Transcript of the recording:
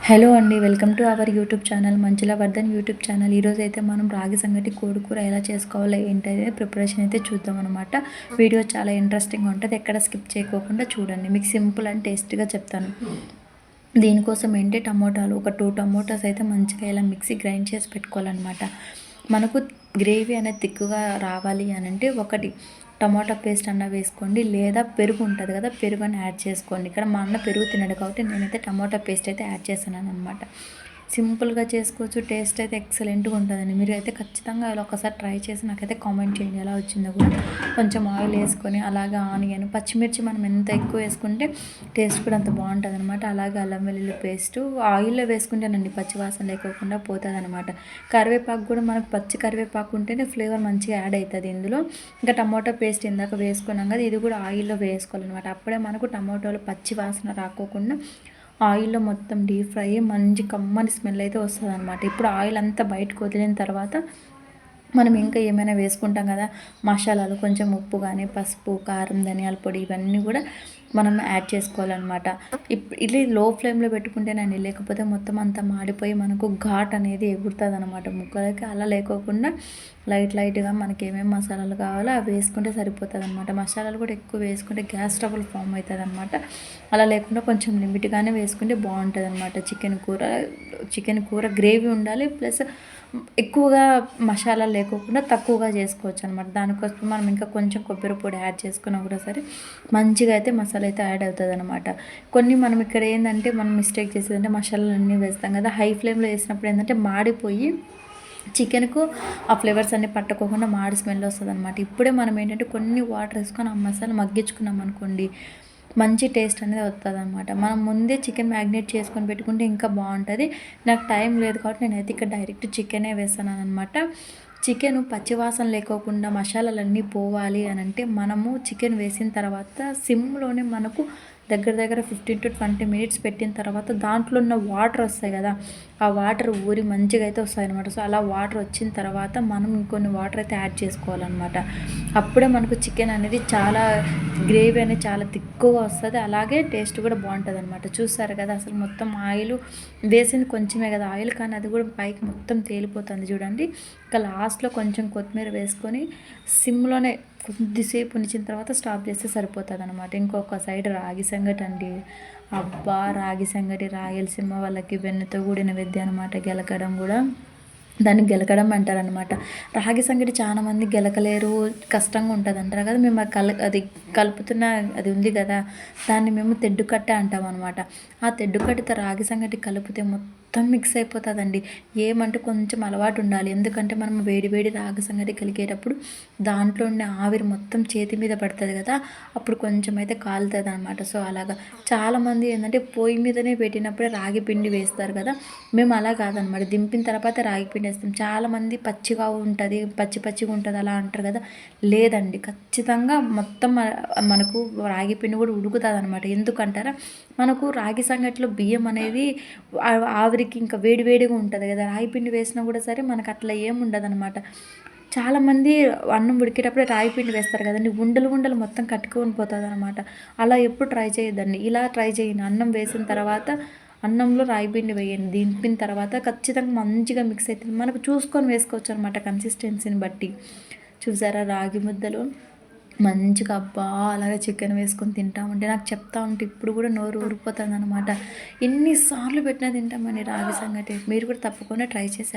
Hello అండి, welcome to our YouTube channel Manchula Vardhan YouTube channel. ఈరోజు అయితే మనం రాగి సంగటి కోడికూర ఎలా చేసుకోవాలో ఏంటనేది ప్రిపరేషన్ అయితే చూద్దాం అనమాట. వీడియో చాలా ఇంట్రెస్టింగ్గా ఉంటుంది, ఎక్కడ స్కిప్ చేయకోకుండా చూడండి. మీకు సింపుల్ అండ్ టేస్టీగా చెప్తాను. దీనికోసం ఏంటి టమోటాలు ఒక 2 టమోటాస్ అయితే మంచిగా ఇలా మిక్సీ గ్రైండ్ చేసి పెట్టుకోవాలన్నమాట. మనకు గ్రేవీ అనేది తిక్కుగా రావాలి అని అంటే ఒకటి టమాటా పేస్ట్ అన్న వేసుకోండి, లేదా పెరుగు ఉంటుంది కదా, పెరుగు అని యాడ్ చేసుకోండి. ఇక్కడ మా అన్న పెరుగు తినడు కాబట్టి నేనైతే టమాటా పేస్ట్ అయితే యాడ్ చేస్తున్నాను అనమాట. సింపుల్గా చేసుకోవచ్చు, టేస్ట్ అయితే ఎక్సలెంట్గా ఉంటుందండి. మీరు అయితే ఖచ్చితంగా ఇలా ఒకసారి ట్రై చేసి నాకైతే కామెంట్ చేయండి ఎలా వచ్చిందో కూడా. కొంచెం ఆయిల్ వేసుకొని అలాగే ఆనియన్, పచ్చిమిర్చి మనం ఎంత ఎక్కువ వేసుకుంటే టేస్ట్ కూడా అంత బాగుంటుంది అనమాట. అలాగే అల్లం వెల్లుల్లి పేస్టు ఆయిల్లో వేసుకుంటేనండి పచ్చివాసన లేకోకుండా పోతుంది అనమాట. కరివేపాకు కూడా మనకు పచ్చి కరివేపాకు ఉంటేనే ఫ్లేవర్ మంచిగా యాడ్ అవుతుంది ఇందులో. ఇంకా టమాటో పేస్ట్ ఇందాక వేసుకున్నాం కదా, ఇది కూడా ఆయిల్లో వేసుకోవాలన్నమాట. అప్పుడే మనకు టమాటోలు పచ్చి వాసన రాకోకుండా ఆయిల్లో మొత్తం డీప్ ఫ్రై మంచి కమ్మని స్మెల్ అయితే వస్తుంది అనమాట. ఇప్పుడు ఆయిల్ అంతా బయటకు వదిలిన తర్వాత మనం ఇంకా ఏమైనా వేసుకుంటాం కదా మసాలాలు, కొంచెం ఉప్పు కానీ, పసుపు, కారం, ధనియాల పొడి ఇవన్నీ కూడా మనం యాడ్ చేసుకోవాలన్నమాట. ఇది లో ఫ్లేమ్లో పెట్టుకుంటేనండి, లేకపోతే మొత్తం అంతా మాడిపోయి మనకు ఘాట్ అనేది ఎగురుతుంది అనమాట ముక్కలకి. అలా లేకోకుండా లైట్గా మనకి ఏమేమి మసాలాలు కావాలో అవి వేసుకుంటే సరిపోతుంది అనమాట. మసాలాలు కూడా ఎక్కువ వేసుకుంటే గ్యాస్ ట్రబుల్ ఫామ్ అవుతుంది అనమాట. అలా లేకుండా కొంచెం లిమిట్గానే వేసుకుంటే బాగుంటుంది అనమాట. చికెన్ కూర గ్రేవీ ఉండాలి, ప్లస్ ఎక్కువగా మసాలా లేకోకుండా తక్కువగా చేసుకోవచ్చు అనమాట. దానికోసం మనం ఇంకా కొంచెం కొబ్బరి పొడి యాడ్ చేసుకున్నా కూడా సరే మంచిగా అయితే మసాలా అయితే యాడ్ అవుతుంది అనమాట. కొన్ని మనం ఇక్కడ ఏంటంటే మనం మిస్టేక్ చేసేదంటే మసాలాలు అన్నీ వేస్తాం కదా, హై ఫ్లేమ్లో వేసినప్పుడు ఏంటంటే మాడిపోయి చికెన్కు ఆ ఫ్లేవర్స్ అన్నీ పట్టుకోకుండా మాడి స్మెల్ వస్తుంది అనమాట. ఇప్పుడే మనం ఏంటంటే కొన్ని వాటర్ వేసుకొని ఆ మసాలా మగ్గించుకున్నాం అనుకోండి, మంచి టేస్ట్ అనేది వస్తుంది అనమాట. మనం ముందే చికెన్ మ్యాగ్నేట్ చేసుకొని పెట్టుకుంటే ఇంకా బాగుంటుంది. నాకు టైం లేదు కాబట్టి నేనైతే ఇక్కడ డైరెక్ట్ చికెనే వేస్తాను అనమాట. చికెన్ పచ్చివాసన లేకోకుండా మసాలాలన్నీ పోవాలి అని అంటే మనము చికెన్ వేసిన తర్వాత సిమ్లోనే మనకు దగ్గర 15 to 20 minutes పెట్టిన తర్వాత దాంట్లో ఉన్న వాటర్ వస్తాయి కదా, ఆ వాటర్ ఊరి మంచిగా అయితే వస్తాయి అనమాట. సో అలా వాటర్ వచ్చిన తర్వాత మనం ఇంకొన్ని వాటర్ అయితే యాడ్ చేసుకోవాలన్నమాట. అప్పుడే మనకు చికెన్ అనేది చాలా గ్రేవీ అనేది చాలా తిక్కుగా వస్తుంది, అలాగే టేస్ట్ కూడా బాగుంటుంది అనమాట. చూస్తారు కదా అసలు మొత్తం ఆయిల్ వేసింది కొంచెమే కదా ఆయిల్, కానీ అది కూడా పైకి మొత్తం తేలిపోతుంది చూడండి. ఇంకా లాస్ట్లో కొంచెం కొత్తిమీర వేసుకొని సిమ్లోనే కొద్దిసేపు ఉంచిన తర్వాత స్టాప్ చేస్తే సరిపోతుంది అనమాట. ఇంకొక సైడ్ రాగి సంగటి అండి, అబ్బా రాగి సంగటి రాయలసీమ వాళ్ళకి వెన్నతో కూడిన విద్య అనమాట. గెలకడం కూడా దాన్ని గెలకడం అంటారనమాట. రాగి సంగటి చాలా మంది గెలకలేరు, కష్టంగా ఉంటుంది అంటారు కదా. మేము అది కలుపుతున్న అది ఉంది కదా, దాన్ని మేము తెడ్డుకట్ట అంటాం అనమాట. ఆ తెడ్డుకట్టతో రాగి సంగటి కలిపితే మొత్తం మిక్స్ అయిపోతుందండి. ఏమంటే కొంచెం అలవాటు ఉండాలి, ఎందుకంటే మనం వేడి రాగి సంగటి కలిగేటప్పుడు దాంట్లో ఉండే ఆవిరి మొత్తం చేతి మీద పడుతుంది కదా, అప్పుడు కొంచెం అయితే కాలుతుంది అనమాట. సో అలాగా చాలామంది ఏంటంటే పొయ్యి మీదనే పెట్టినప్పుడే రాగి పిండి వేస్తారు కదా, మేము అలా కాదనమాట. దింపిన తర్వాత రాగి పిండి వేస్తాం. చాలామంది పచ్చిగా ఉంటుంది, పచ్చిగా ఉంటుంది అలా అంటారు కదా, లేదండి ఖచ్చితంగా మొత్తం మనకు రాగి పిండి కూడా ఉడుకుతుంది అనమాట. ఎందుకంటారా, మనకు రాగి సంగటిలో బియ్యం అనేది ఆవిరికి ఇంకా వేడిగా ఉంటుంది కదా, రాగి పిండి వేసినా కూడా సరే మనకు అట్లా ఏముండదు అనమాట. చాలామంది అన్నం ఉడికేటప్పుడే రాగి పిండి వేస్తారు కదండి, ఉండలు మొత్తం కట్టుకొని పోతుంది అనమాట. అలా ఎప్పుడు ట్రై చేయొద్దండి, ఇలా ట్రై చేయండి. అన్నం వేసిన తర్వాత అన్నంలో రాగి పిండి వేయండి, దింపిన తర్వాత ఖచ్చితంగా మంచిగా మిక్స్ అవుతుంది. మనకు చూసుకొని వేసుకోవచ్చు అనమాట కన్సిస్టెన్సీని బట్టి. చూసారా రాగి ముద్దలు మంచిగా అబ్బా అలాగే చికెన్ వేసుకొని తింటామంటే, నాకు చెప్తా ఉంటే ఇప్పుడు కూడా నోరు ఊరిపోతుంది అనమాట. ఎన్నిసార్లు పెట్టినా తింటామని రాగి సంగటి. మీరు కూడా తప్పకుండా ట్రై చేసి